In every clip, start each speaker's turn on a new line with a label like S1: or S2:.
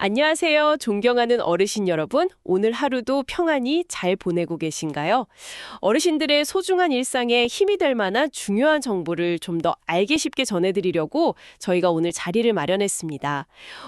S1: 안녕하세요. 존경하는 어르신 여러분. 오늘 하루도 평안히 잘 보내고 계신가요? 어르신들의 소중한 일상에 힘이 될 만한 중요한 정보를 좀 더 알기 쉽게 전해드리려고 저희가 오늘 자리를 마련했습니다.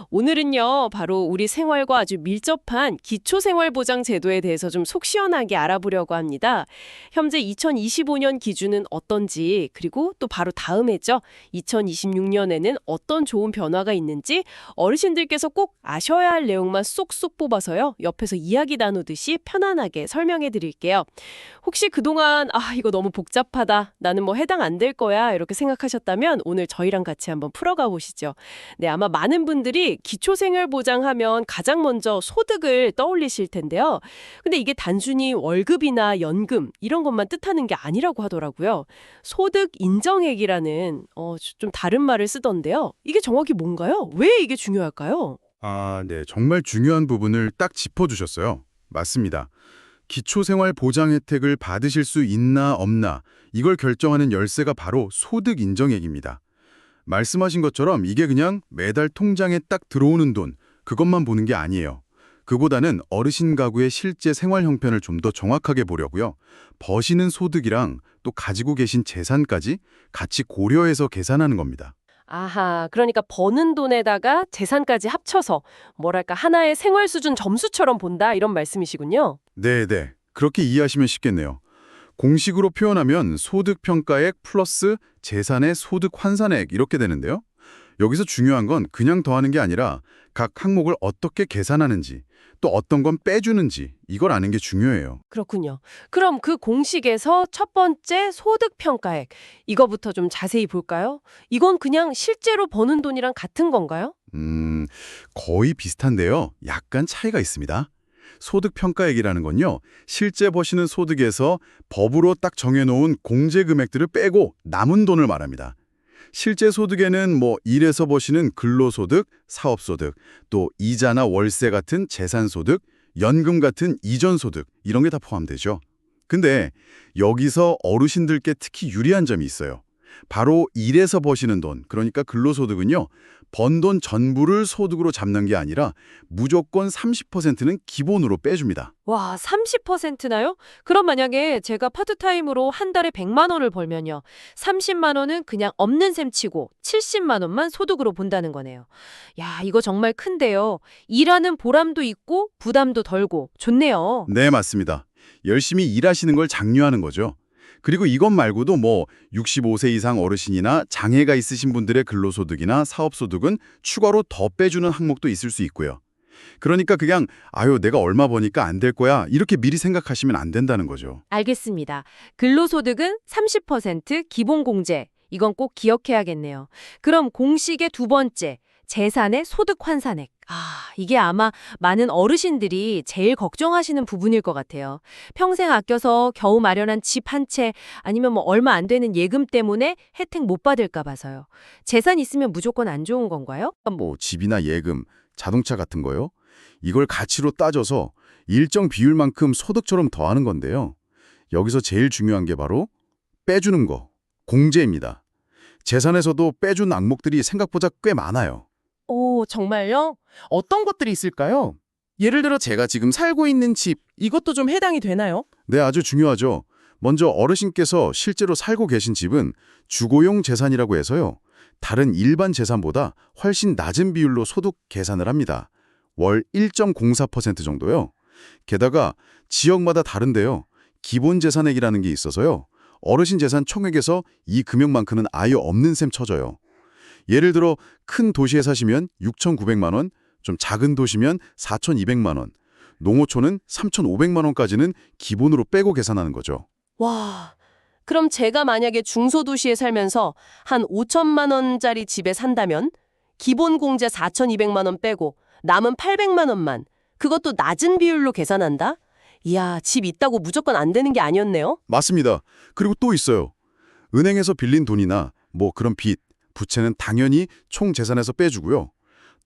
S1: 오늘은요, 바로 우리 생활과 아주 밀접한 기초생활보장 제도에 대해서 좀 속 시원하게 알아보려고 합니다. 현재 2025년 기준은 어떤지, 그리고 또 바로 다음 해죠. 2026년에는 어떤 좋은 변화가 있는지 어르신들께서 꼭 아셔야 할 내용만 쏙쏙 뽑아서요. 옆에서 이야기 나누듯이 편안하게 설명해 드릴게요. 혹시 그동안 이거 너무 복잡하다. 나는 뭐 해당 안 될 거야. 이렇게 생각하셨다면 오늘 저희랑 같이 한번 풀어가 보시죠. 네, 아마 많은 분들이 기초생활보장하면 가장 먼저 소득을 떠올리실 텐데요. 근데 이게 단순히 월급이나 연금 이런 것만 뜻하는 게 아니라고 하더라고요. 소득 인정액이라는 좀 다른 말을 쓰던데요. 이게 정확히 뭔가요? 왜 이게 중요할까요?
S2: 네. 정말 중요한 부분을 딱 짚어주셨어요. 맞습니다. 기초생활 보장 혜택을 받으실 수 있나 없나 이걸 결정하는 열쇠가 바로 소득 인정액입니다. 말씀하신 것처럼 이게 그냥 매달 통장에 딱 들어오는 돈, 그것만 보는 게 아니에요. 그보다는 어르신 가구의 실제 생활 형편을 좀 더 정확하게 보려고요. 버시는 소득이랑 또 가지고 계신 재산까지 같이 고려해서 계산하는 겁니다.
S1: 아하, 그러니까 버는 돈에다가 재산까지 합쳐서 뭐랄까 하나의 생활 수준 점수처럼 본다 이런 말씀이시군요.
S2: 네네. 그렇게 이해하시면 쉽겠네요. 공식으로 표현하면 소득평가액 플러스 재산의 소득 환산액 이렇게 되는데요. 여기서 중요한 건 그냥 더하는 게 아니라 각 항목을 어떻게 계산하는지 또 어떤 건 빼주는지 이걸 아는 게 중요해요.
S1: 그렇군요. 그럼 그 공식에서 첫 번째 소득 평가액 이거부터 좀 자세히 볼까요? 이건 그냥 실제로 버는 돈이랑 같은 건가요?
S2: 거의 비슷한데요. 약간 차이가 있습니다. 소득평가액이라는 건요. 실제 버시는 소득에서 법으로 딱 정해놓은 공제 금액들을 빼고 남은 돈을 말합니다. 실제 소득에는 일에서 버시는 근로소득, 사업소득, 또 이자나 월세 같은 재산소득, 연금 같은 이전소득 이런 게 다 포함되죠. 근데 여기서 어르신들께 특히 유리한 점이 있어요. 바로 일에서 버시는 돈, 그러니까 근로소득은요. 번 돈 전부를 소득으로 잡는 게 아니라 무조건 30%는 기본으로 빼줍니다.
S1: 와, 30%나요? 그럼 만약에 제가 파트타임으로 한 달에 100만 원을 벌면요. 30만 원은 그냥 없는 셈 치고 70만 원만 소득으로 본다는 거네요. 야, 이거 정말 큰데요. 일하는 보람도 있고 부담도 덜고 좋네요.
S2: 네, 맞습니다. 열심히 일하시는 걸 장려하는 거죠. 그리고 이것 말고도 65세 이상 어르신이나 장애가 있으신 분들의 근로소득이나 사업소득은 추가로 더 빼주는 항목도 있을 수 있고요. 그러니까 그냥 내가 얼마 버니까 안 될 거야 이렇게 미리 생각하시면 안 된다는 거죠.
S1: 알겠습니다. 근로소득은 30% 기본공제. 이건 꼭 기억해야겠네요. 그럼 공식의 두 번째, 재산의 소득 환산액. 이게 아마 많은 어르신들이 제일 걱정하시는 부분일 것 같아요. 평생 아껴서 겨우 마련한 집 한 채 아니면 얼마 안 되는 예금 때문에 혜택 못 받을까 봐서요. 재산 있으면 무조건 안 좋은 건가요?
S2: 집이나 예금, 자동차 같은 거요. 이걸 가치로 따져서 일정 비율만큼 소득처럼 더하는 건데요. 여기서 제일 중요한 게 바로 빼주는 거, 공제입니다. 재산에서도 빼준 항목들이 생각보다 꽤 많아요.
S3: 오, 정말요? 어떤 것들이 있을까요? 예를 들어 제가 지금 살고 있는 집, 이것도 좀 해당이 되나요?
S2: 네, 아주 중요하죠. 먼저 어르신께서 실제로 살고 계신 집은 주거용 재산이라고 해서요. 다른 일반 재산보다 훨씬 낮은 비율로 소득 계산을 합니다. 월 1.04% 정도요. 게다가 지역마다 다른데요. 기본 재산액이라는 게 있어서요. 어르신 재산 총액에서 이 금액만큼은 아예 없는 셈 쳐져요. 예를 들어 큰 도시에 사시면 6,900만 원, 좀 작은 도시면 4,200만 원, 농어촌은 3,500만 원까지는 기본으로 빼고 계산하는 거죠.
S1: 와, 그럼 제가 만약에 중소도시에 살면서 한 5천만 원짜리 집에 산다면 기본 공제 4,200만 원 빼고 남은 800만 원만 그것도 낮은 비율로 계산한다? 이야, 집 있다고 무조건 안 되는 게 아니었네요.
S2: 맞습니다. 그리고 또 있어요. 은행에서 빌린 돈이나 그런 빚, 부채는 당연히 총 재산에서 빼주고요.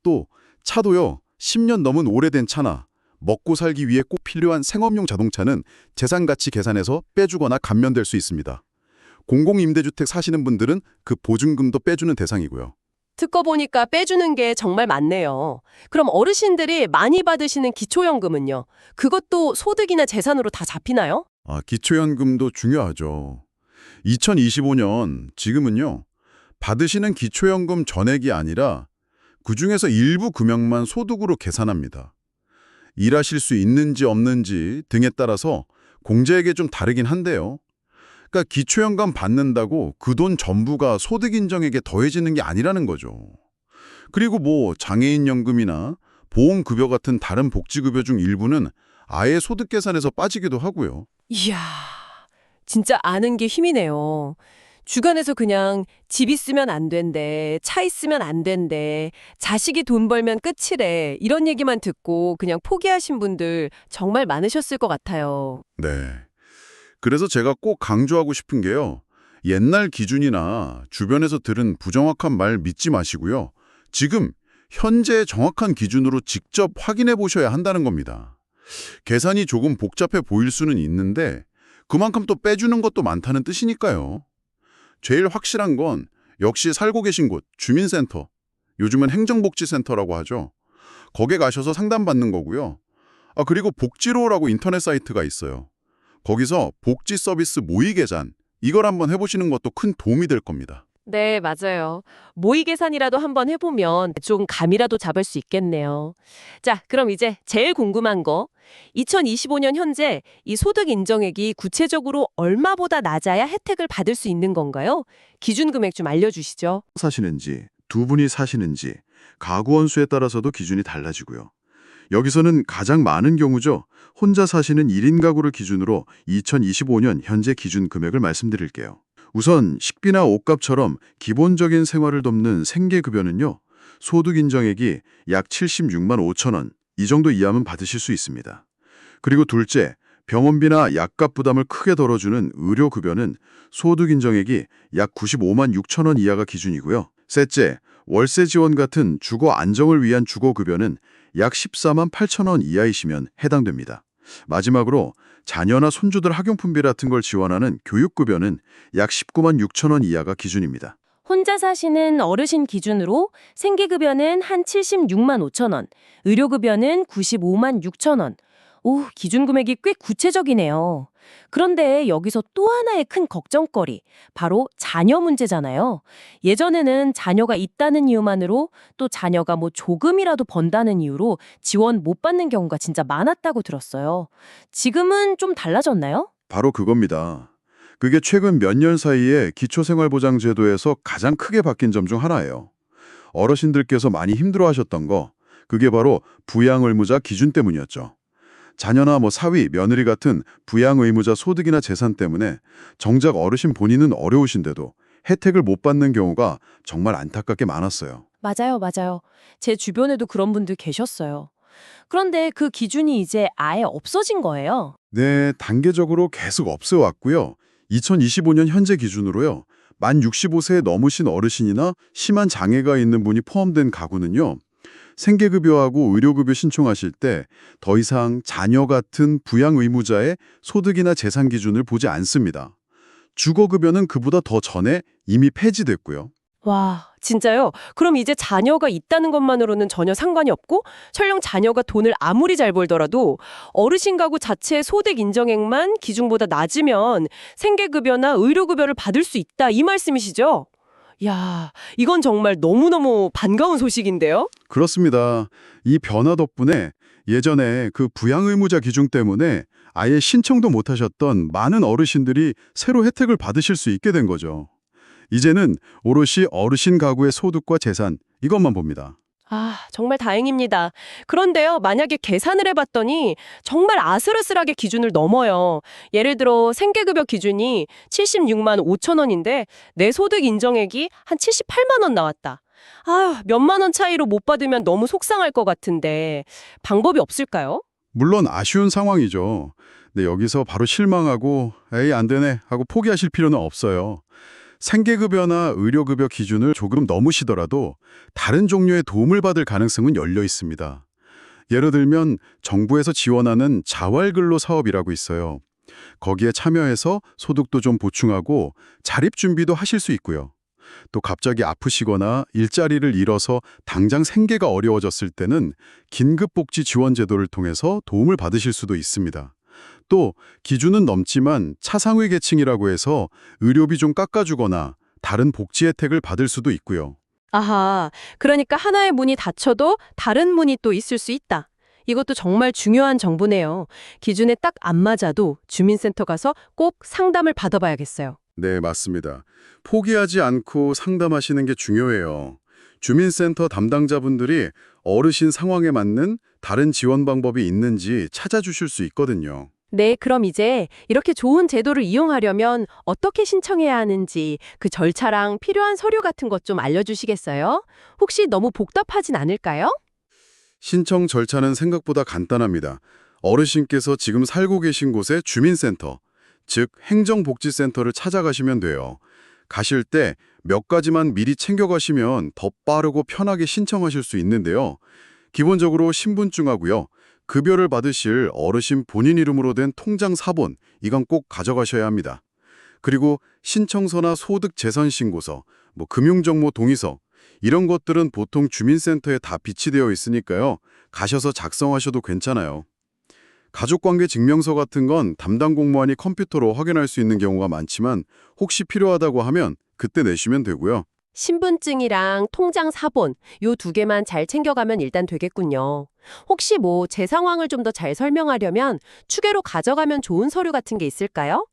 S2: 또 차도요. 10년 넘은 오래된 차나 먹고 살기 위해 꼭 필요한 생업용 자동차는 재산가치 계산에서 빼주거나 감면될 수 있습니다. 공공임대주택 사시는 분들은 그 보증금도 빼주는 대상이고요.
S1: 듣고 보니까 빼주는 게 정말 많네요. 그럼 어르신들이 많이 받으시는 기초연금은요? 그것도 소득이나 재산으로 다 잡히나요?
S2: 기초연금도 중요하죠. 2025년 지금은요. 받으시는 기초연금 전액이 아니라 그중에서 일부 금액만 소득으로 계산합니다. 일하실 수 있는지 없는지 등에 따라서 공제액이 좀 다르긴 한데요. 그러니까 기초연금 받는다고 그 돈 전부가 소득 인정액에 더해지는 게 아니라는 거죠. 그리고 장애인연금이나 보험급여 같은 다른 복지급여 중 일부는 아예 소득 계산에서 빠지기도 하고요.
S1: 이야, 진짜 아는 게 힘이네요. 주변에서 그냥 집 있으면 안 된대, 차 있으면 안 된대, 자식이 돈 벌면 끝이래, 이런 얘기만 듣고 그냥 포기하신 분들 정말 많으셨을 것 같아요.
S2: 네. 그래서 제가 꼭 강조하고 싶은 게요. 옛날 기준이나 주변에서 들은 부정확한 말 믿지 마시고요. 지금 현재 정확한 기준으로 직접 확인해 보셔야 한다는 겁니다. 계산이 조금 복잡해 보일 수는 있는데 그만큼 또 빼주는 것도 많다는 뜻이니까요. 제일 확실한 건 역시 살고 계신 곳, 주민센터, 요즘은 행정복지센터라고 하죠. 거기에 가셔서 상담받는 거고요. 그리고 복지로라고 인터넷 사이트가 있어요. 거기서 복지 서비스 모의 계산, 이걸 한번 해보시는 것도 큰 도움이 될 겁니다.
S1: 네, 맞아요. 모의 계산이라도 한번 해보면 좀 감이라도 잡을 수 있겠네요. 자, 그럼 이제 제일 궁금한 거. 2025년 현재 이 소득 인정액이 구체적으로 얼마보다 낮아야 혜택을 받을 수 있는 건가요? 기준 금액 좀 알려주시죠.
S4: 사시는지, 두 분이 사시는지, 가구 원수에 따라서도 기준이 달라지고요. 여기서는 가장 많은 경우죠. 혼자 사시는 1인 가구를 기준으로 2025년 현재 기준 금액을 말씀드릴게요. 우선 식비나 옷값처럼 기본적인 생활을 돕는 생계급여는요. 소득 인정액이 약 76만 5천 원, 이 정도 이하면 받으실 수 있습니다. 그리고 둘째, 병원비나 약값 부담을 크게 덜어주는 의료급여는 소득 인정액이 약 95만 6천 원 이하가 기준이고요. 셋째, 월세 지원 같은 주거 안정을 위한 주거급여는 약 14만 8천 원 이하이시면 해당됩니다. 마지막으로 자녀나 손주들 학용품비 같은 걸 지원하는 교육급여는 약 19만 6천 원 이하가 기준입니다.
S5: 혼자 사시는 어르신 기준으로 생계급여는 한 76만 5천 원, 의료급여는 95만 6천 원. 오, 기준 금액이 꽤 구체적이네요. 그런데 여기서 또 하나의 큰 걱정거리, 바로 자녀 문제잖아요. 예전에는 자녀가 있다는 이유만으로 또 자녀가 조금이라도 번다는 이유로 지원 못 받는 경우가 진짜 많았다고 들었어요. 지금은 좀 달라졌나요?
S4: 바로 그겁니다. 그게 최근 몇 년 사이에 기초생활보장제도에서 가장 크게 바뀐 점 중 하나예요. 어르신들께서 많이 힘들어하셨던 거, 그게 바로 부양의무자 기준 때문이었죠. 자녀나 사위, 며느리 같은 부양의무자 소득이나 재산 때문에 정작 어르신 본인은 어려우신데도 혜택을 못 받는 경우가 정말 안타깝게 많았어요.
S5: 맞아요. 제 주변에도 그런 분들 계셨어요. 그런데 그 기준이 이제 아예 없어진 거예요.
S4: 네, 단계적으로 계속 없어왔고요. 2025년 현재 기준으로요. 만 65세 넘으신 어르신이나 심한 장애가 있는 분이 포함된 가구는요. 생계급여하고 의료급여 신청하실 때 더 이상 자녀 같은 부양 의무자의 소득이나 재산 기준을 보지 않습니다. 주거급여는 그보다 더 전에 이미 폐지됐고요.
S1: 와, 진짜요? 그럼 이제 자녀가 있다는 것만으로는 전혀 상관이 없고 설령 자녀가 돈을 아무리 잘 벌더라도 어르신 가구 자체의 소득 인정액만 기준보다 낮으면 생계급여나 의료급여를 받을 수 있다 이 말씀이시죠? 야, 이건 정말 너무너무 반가운 소식인데요?
S4: 그렇습니다. 이 변화 덕분에 예전에 그 부양의무자 기준 때문에 아예 신청도 못하셨던 많은 어르신들이 새로 혜택을 받으실 수 있게 된 거죠. 이제는 오롯이 어르신 가구의 소득과 재산, 이것만 봅니다.
S1: 정말 다행입니다. 그런데요, 만약에 계산을 해봤더니 정말 아슬아슬하게 기준을 넘어요. 예를 들어 생계급여 기준이 76만 5천 원인데 내 소득 인정액이 한 78만 원 나왔다. 몇만 원 차이로 못 받으면 너무 속상할 것 같은데 방법이 없을까요?
S4: 물론 아쉬운 상황이죠. 근데 여기서 바로 실망하고 에이 안 되네 하고 포기하실 필요는 없어요. 생계급여나 의료급여 기준을 조금 넘으시더라도 다른 종류의 도움을 받을 가능성은 열려 있습니다. 예를 들면 정부에서 지원하는 자활근로 사업이라고 있어요. 거기에 참여해서 소득도 좀 보충하고 자립 준비도 하실 수 있고요.
S2: 또 갑자기 아프시거나 일자리를 잃어서 당장 생계가 어려워졌을 때는 긴급복지 지원 제도를 통해서 도움을 받으실 수도 있습니다. 또 기준은 넘지만 차상위 계층이라고 해서 의료비 좀 깎아주거나 다른 복지 혜택을 받을 수도 있고요.
S1: 아하, 그러니까 하나의 문이 닫혀도 다른 문이 또 있을 수 있다. 이것도 정말 중요한 정보네요. 기준에 딱 안 맞아도 주민센터 가서 꼭 상담을 받아봐야겠어요.
S2: 네, 맞습니다. 포기하지 않고 상담하시는 게 중요해요. 주민센터 담당자분들이 어르신 상황에 맞는 다른 지원 방법이 있는지 찾아주실 수 있거든요.
S1: 네, 그럼 이제 이렇게 좋은 제도를 이용하려면 어떻게 신청해야 하는지 그 절차랑 필요한 서류 같은 것 좀 알려주시겠어요? 혹시 너무 복잡하진 않을까요?
S2: 신청 절차는 생각보다 간단합니다. 어르신께서 지금 살고 계신 곳의 주민센터, 즉 행정복지센터를 찾아가시면 돼요. 가실 때 몇 가지만 미리 챙겨가시면 더 빠르고 편하게 신청하실 수 있는데요. 기본적으로 신분증하고요. 급여를 받으실 어르신 본인 이름으로 된 통장 사본, 이건 꼭 가져가셔야 합니다. 그리고 신청서나 소득재산신고서, 금융정보 동의서, 이런 것들은 보통 주민센터에 다 비치되어 있으니까요. 가셔서 작성하셔도 괜찮아요. 가족관계 증명서 같은 건 담당 공무원이 컴퓨터로 확인할 수 있는 경우가 많지만 혹시 필요하다고 하면 그때 내시면 되고요.
S1: 신분증이랑 통장 사본, 요 두 개만 잘 챙겨가면 일단 되겠군요. 혹시 제 상황을 좀 더 잘 설명하려면 추가로 가져가면 좋은 서류 같은 게 있을까요?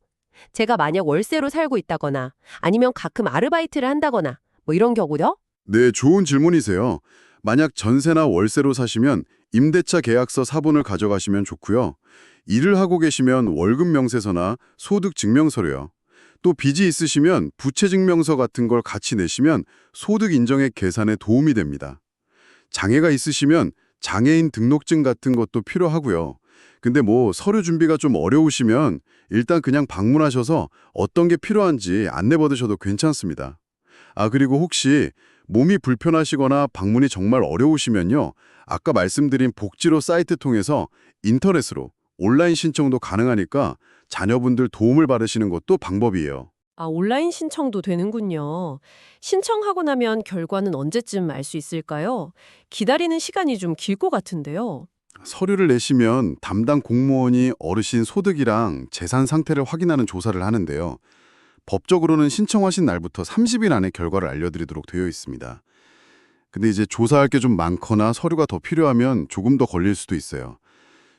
S1: 제가 만약 월세로 살고 있다거나 아니면 가끔 아르바이트를 한다거나 이런 경우요?
S2: 네, 좋은 질문이세요. 만약 전세나 월세로 사시면 임대차 계약서 사본을 가져가시면 좋고요. 일을 하고 계시면 월급 명세서나 소득 증명서료요. 또 빚이 있으시면 부채 증명서 같은 걸 같이 내시면 소득 인정액 계산에 도움이 됩니다. 장애가 있으시면 장애인 등록증 같은 것도 필요하고요. 근데 서류 준비가 좀 어려우시면 일단 그냥 방문하셔서 어떤 게 필요한지 안내받으셔도 괜찮습니다. 그리고 혹시 몸이 불편하시거나 방문이 정말 어려우시면요. 아까 말씀드린 복지로 사이트 통해서 인터넷으로 온라인 신청도 가능하니까 자녀분들 도움을 받으시는 것도 방법이에요.
S1: 온라인 신청도 되는군요. 신청하고 나면 결과는 언제쯤 알 수 있을까요? 기다리는 시간이 좀 길 것 같은데요.
S2: 서류를 내시면 담당 공무원이 어르신 소득이랑 재산 상태를 확인하는 조사를 하는데요. 법적으로는 신청하신 날부터 30일 안에 결과를 알려드리도록 되어 있습니다. 근데 이제 조사할 게 좀 많거나 서류가 더 필요하면 조금 더 걸릴 수도 있어요.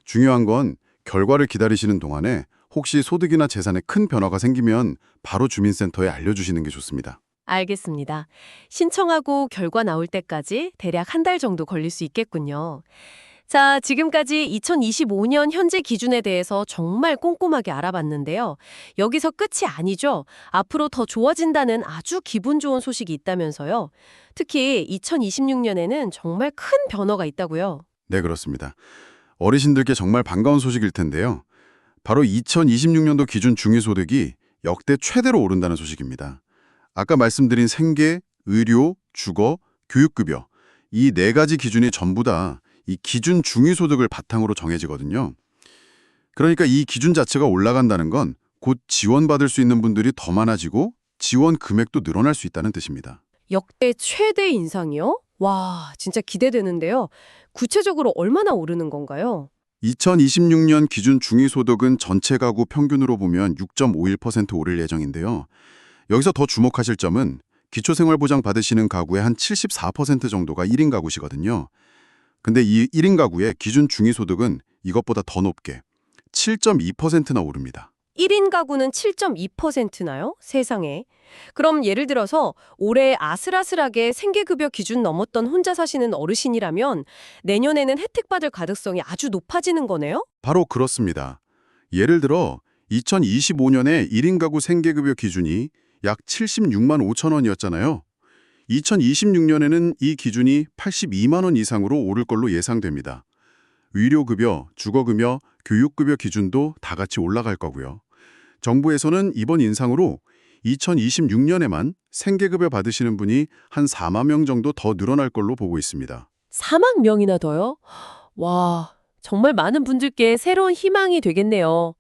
S2: 중요한 건 결과를 기다리시는 동안에 혹시 소득이나 재산에 큰 변화가 생기면 바로 주민센터에 알려주시는 게 좋습니다.
S1: 알겠습니다. 신청하고 결과 나올 때까지 대략 한 달 정도 걸릴 수 있겠군요. 자, 지금까지 2025년 현재 기준에 대해서 정말 꼼꼼하게 알아봤는데요. 여기서 끝이 아니죠. 앞으로 더 좋아진다는 아주 기분 좋은 소식이 있다면서요. 특히 2026년에는 정말 큰 변화가 있다고요.
S2: 네, 그렇습니다. 어르신들께 정말 반가운 소식일 텐데요. 바로 2026년도 기준 중위소득이 역대 최대로 오른다는 소식입니다. 아까 말씀드린 생계, 의료, 주거, 교육급여 이 네 가지 기준이 전부 다 이 기준 중위소득을 바탕으로 정해지거든요. 그러니까 이 기준 자체가 올라간다는 건 곧 지원받을 수 있는 분들이 더 많아지고 지원 금액도 늘어날 수 있다는 뜻입니다.
S1: 역대 최대 인상이요? 와, 진짜 기대되는데요. 구체적으로 얼마나 오르는 건가요?
S2: 2026년 기준 중위소득은 전체 가구 평균으로 보면 6.51% 오를 예정인데요. 여기서 더 주목하실 점은 기초생활보장 받으시는 가구의 한 74% 정도가 1인 가구시거든요. 근데 이 1인 가구의 기준 중위소득은 이것보다 더 높게 7.2%나 오릅니다.
S1: 1인 가구는 7.2%나요? 세상에. 그럼 예를 들어서 올해 아슬아슬하게 생계급여 기준 넘었던 혼자 사시는 어르신이라면 내년에는 혜택받을 가능성이 아주 높아지는 거네요?
S2: 바로 그렇습니다. 예를 들어 2025년에 1인 가구 생계급여 기준이 약 76만 5천 원이었잖아요. 2026년에는 이 기준이 82만 원 이상으로 오를 걸로 예상됩니다. 의료급여, 주거급여, 교육급여 기준도 다 같이 올라갈 거고요. 정부에서는 이번 인상으로 2026년에만 생계급여 받으시는 분이 한 4만 명 정도 더 늘어날 걸로 보고 있습니다.
S1: 4만 명이나 더요? 와, 정말 많은 분들께 새로운 희망이 되겠네요.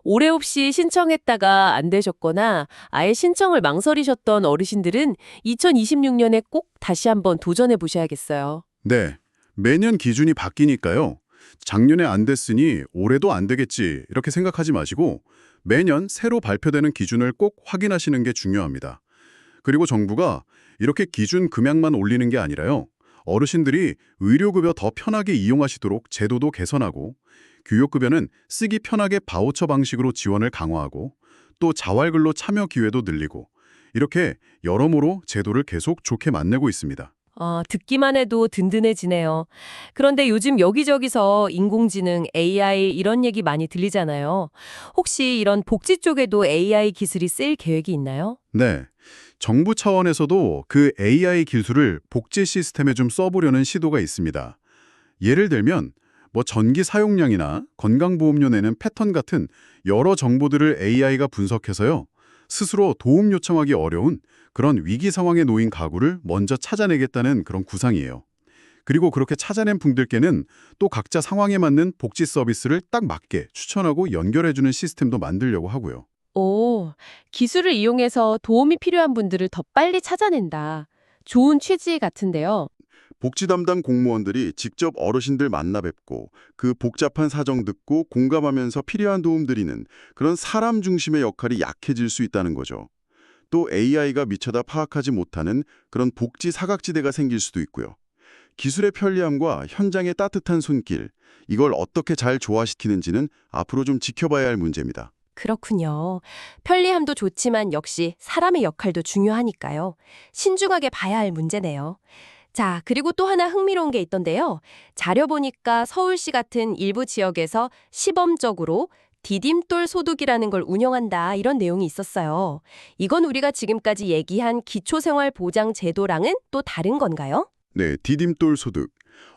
S1: 오래 없이 신청했다가 안 되셨거나 아예 신청을 망설이셨던 어르신들은 2026년에 꼭 다시 한번 도전해 보셔야겠어요.
S2: 네, 매년 기준이 바뀌니까요. 작년에 안 됐으니 올해도 안 되겠지 이렇게 생각하지 마시고 매년 새로 발표되는 기준을 꼭 확인하시는 게 중요합니다. 그리고 정부가 이렇게 기준 금액만 올리는 게 아니라요. 어르신들이 의료급여 더 편하게 이용하시도록 제도도 개선하고 교육급여는 쓰기 편하게 바우처 방식으로 지원을 강화하고 또 자활근로 참여 기회도 늘리고 이렇게 여러모로 제도를 계속 좋게 만들고 있습니다.
S1: 듣기만 해도 든든해지네요. 그런데 요즘 여기저기서 인공지능, AI 이런 얘기 많이 들리잖아요. 혹시 이런 복지 쪽에도 AI 기술이 쓰일 계획이 있나요?
S2: 네, 정부 차원에서도 그 AI 기술을 복지 시스템에 좀 써보려는 시도가 있습니다. 예를 들면 전기 사용량이나 건강보험료 내는 패턴 같은 여러 정보들을 AI가 분석해서요. 스스로 도움 요청하기 어려운 그런 위기 상황에 놓인 가구를 먼저 찾아내겠다는 그런 구상이에요. 그리고 그렇게 찾아낸 분들께는 또 각자 상황에 맞는 복지 서비스를 딱 맞게 추천하고 연결해주는 시스템도 만들려고 하고요.
S1: 오, 기술을 이용해서 도움이 필요한 분들을 더 빨리 찾아낸다. 좋은 취지 같은데요.
S2: 복지 담당 공무원들이 직접 어르신들 만나 뵙고 그 복잡한 사정 듣고 공감하면서 필요한 도움 드리는 그런 사람 중심의 역할이 약해질 수 있다는 거죠. 또 AI가 미처 파악하지 못하는 그런 복지 사각지대가 생길 수도 있고요. 기술의 편리함과 현장의 따뜻한 손길, 이걸 어떻게 잘 조화시키는지는 앞으로 좀 지켜봐야 할 문제입니다.
S1: 그렇군요. 편리함도 좋지만 역시 사람의 역할도 중요하니까요. 신중하게 봐야 할 문제네요. 자, 그리고 또 하나 흥미로운 게 있던데요. 자료 보니까 서울시 같은 일부 지역에서 시범적으로 디딤돌 소득이라는 걸 운영한다 이런 내용이 있었어요. 이건 우리가 지금까지 얘기한 기초생활보장제도랑은 또 다른 건가요?
S2: 네, 디딤돌 소득.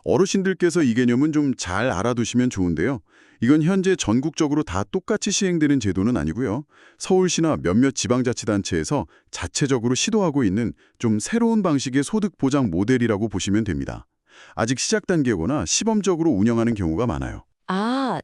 S2: 어르신들께서 이 개념은 좀 잘 알아두시면 좋은데요. 이건 현재 전국적으로 다 똑같이 시행되는 제도는 아니고요. 서울시나 몇몇 지방자치단체에서 자체적으로 시도하고 있는 좀 새로운 방식의 소득 보장 모델이라고 보시면 됩니다. 아직 시작 단계거나 시범적으로 운영하는 경우가 많아요.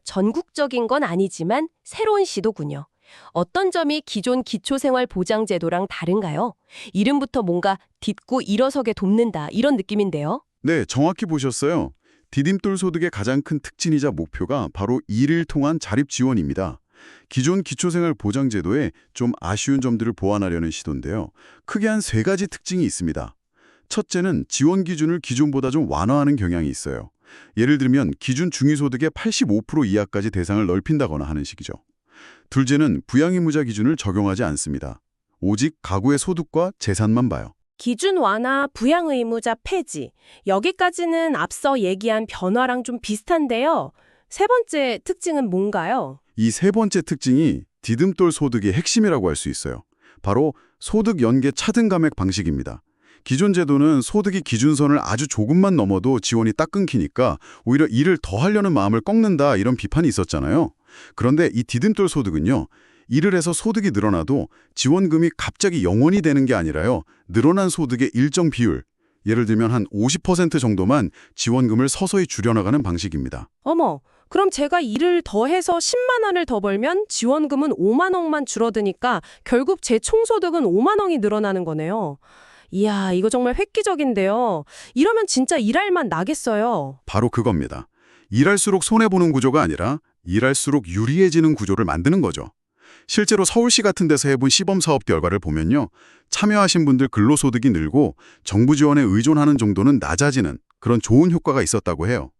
S1: 전국적인 건 아니지만 새로운 시도군요. 어떤 점이 기존 기초생활보장제도랑 다른가요? 이름부터 뭔가 딛고 일어서게 돕는다 이런 느낌인데요.
S2: 네, 정확히 보셨어요. 디딤돌 소득의 가장 큰 특징이자 목표가 바로 이를 통한 자립 지원입니다. 기존 기초생활보장제도에 좀 아쉬운 점들을 보완하려는 시도인데요. 크게 한 3가지 특징이 있습니다. 첫째는 지원 기준을 기존보다 좀 완화하는 경향이 있어요. 예를 들면 기준 중위소득의 85% 이하까지 대상을 넓힌다거나 하는 식이죠. 둘째는 부양의무자 기준을 적용하지 않습니다. 오직 가구의 소득과 재산만 봐요.
S1: 기준 완화, 부양 의무자 폐지. 여기까지는 앞서 얘기한 변화랑 좀 비슷한데요. 세 번째 특징은 뭔가요?
S2: 이 3번째 특징이 디딤돌 소득의 핵심이라고 할 수 있어요. 바로 소득 연계 차등 감액 방식입니다. 기존 제도는 소득이 기준선을 아주 조금만 넘어도 지원이 딱 끊기니까 오히려 일을 더 하려는 마음을 꺾는다 이런 비판이 있었잖아요. 그런데 이 디딤돌 소득은요. 일을 해서 소득이 늘어나도 지원금이 갑자기 0원이 되는 게 아니라요. 늘어난 소득의 일정 비율, 예를 들면 한 50% 정도만 지원금을 서서히 줄여나가는 방식입니다.
S1: 어머, 그럼 제가 일을 더 해서 10만 원을 더 벌면 지원금은 5만 원만 줄어드니까 결국 제 총소득은 5만 원이 늘어나는 거네요. 이야, 이거 정말 획기적인데요. 이러면 진짜 일할 맛 나겠어요.
S2: 바로 그겁니다. 일할수록 손해보는 구조가 아니라 일할수록 유리해지는 구조를 만드는 거죠. 실제로 서울시 같은 데서 해본 시범사업 결과를 보면요. 참여하신 분들 근로소득이 늘고 정부 지원에 의존하는 정도는 낮아지는 그런 좋은 효과가 있었다고 해요.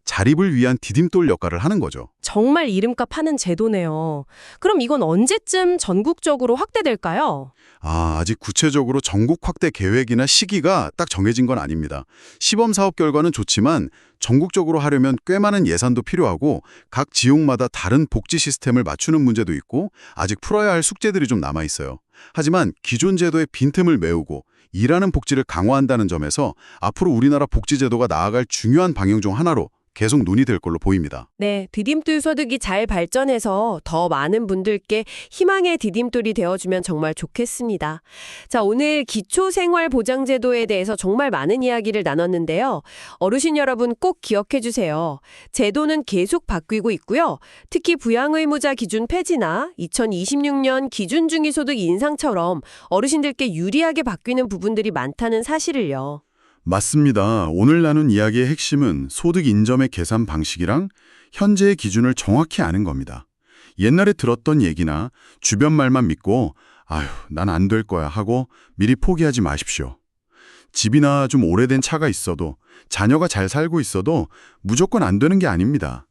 S2: 자립을 위한 디딤돌 역할을 하는 거죠.
S1: 정말 이름값 하는 제도네요. 그럼 이건 언제쯤 전국적으로 확대될까요?
S2: 아직 구체적으로 전국 확대 계획이나 시기가 딱 정해진 건 아닙니다. 시범사업 결과는 좋지만 전국적으로 하려면 꽤 많은 예산도 필요하고 각 지역마다 다른 복지 시스템을 맞추는 문제도 있고 아직 풀어야 할 숙제들이 좀 남아있어요. 하지만 기존 제도의 빈틈을 메우고 일하는 복지를 강화한다는 점에서 앞으로 우리나라 복지제도가 나아갈 중요한 방향 중 하나로 계속 논의될 걸로 보입니다.
S1: 네, 디딤돌 소득이 잘 발전해서 더 많은 분들께 희망의 디딤돌이 되어주면 정말 좋겠습니다. 자, 오늘 기초생활보장제도에 대해서 정말 많은 이야기를 나눴는데요. 어르신 여러분 꼭 기억해 주세요. 제도는 계속 바뀌고 있고요. 특히 부양의무자 기준 폐지나 2026년 기준중위소득 인상처럼 어르신들께 유리하게 바뀌는 부분들이 많다는 사실을요.
S2: 맞습니다. 오늘 나눈 이야기의 핵심은 소득 인정의 계산 방식이랑 현재의 기준을 정확히 아는 겁니다. 옛날에 들었던 얘기나 주변 말만 믿고 아휴, 난 안 될 거야 하고 미리 포기하지 마십시오. 집이나 좀 오래된 차가 있어도 자녀가 잘 살고 있어도 무조건 안 되는 게 아닙니다.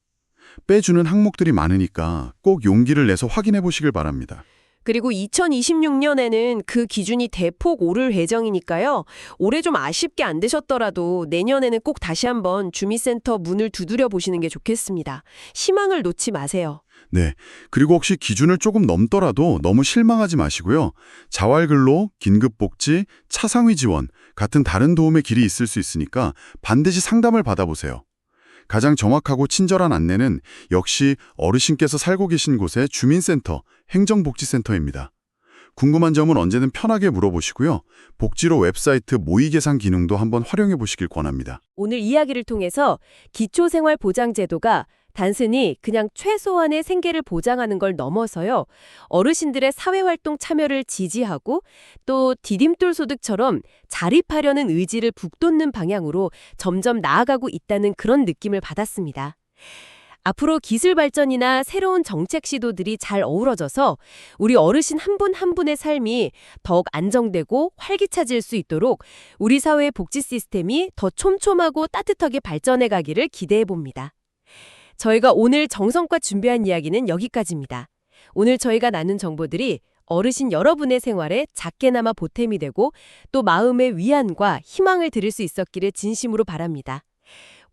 S2: 빼주는 항목들이 많으니까 꼭 용기를 내서 확인해 보시길 바랍니다.
S1: 그리고 2026년에는 그 기준이 대폭 오를 예정이니까요. 올해 좀 아쉽게 안 되셨더라도 내년에는 꼭 다시 한번 주민센터 문을 두드려 보시는 게 좋겠습니다. 희망을 놓지 마세요.
S2: 네. 그리고 혹시 기준을 조금 넘더라도 너무 실망하지 마시고요. 자활근로, 긴급복지, 차상위 지원 같은 다른 도움의 길이 있을 수 있으니까 반드시 상담을 받아보세요. 가장 정확하고 친절한 안내는 역시 어르신께서 살고 계신 곳의 주민센터, 행정복지센터입니다. 궁금한 점은 언제든 편하게 물어보시고요. 복지로 웹사이트 모의 계산 기능도 한번 활용해 보시길 권합니다.
S1: 오늘 이야기를 통해서 기초생활보장제도가 단순히 그냥 최소한의 생계를 보장하는 걸 넘어서요. 어르신들의 사회활동 참여를 지지하고 또 디딤돌 소득처럼 자립하려는 의지를 북돋는 방향으로 점점 나아가고 있다는 그런 느낌을 받았습니다. 앞으로 기술 발전이나 새로운 정책 시도들이 잘 어우러져서 우리 어르신 한 분 한 분의 삶이 더욱 안정되고 활기차질 수 있도록 우리 사회의 복지 시스템이 더 촘촘하고 따뜻하게 발전해 가기를 기대해 봅니다. 저희가 오늘 정성껏 준비한 이야기는 여기까지입니다. 오늘 저희가 나눈 정보들이 어르신 여러분의 생활에 작게나마 보탬이 되고 또 마음의 위안과 희망을 드릴 수 있었기를 진심으로 바랍니다.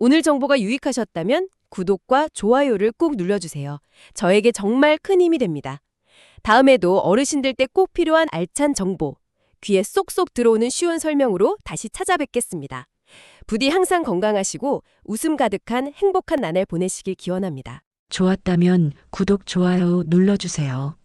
S1: 오늘 정보가 유익하셨다면 구독과 좋아요를 꼭 눌러주세요. 저에게 정말 큰 힘이 됩니다. 다음에도 어르신들 때 꼭 필요한 알찬 정보, 귀에 쏙쏙 들어오는 쉬운 설명으로 다시 찾아뵙겠습니다. 부디 항상 건강하시고 웃음 가득한 행복한 나날 보내시길 기원합니다.
S6: 좋았다면 구독, 좋아요 눌러주세요.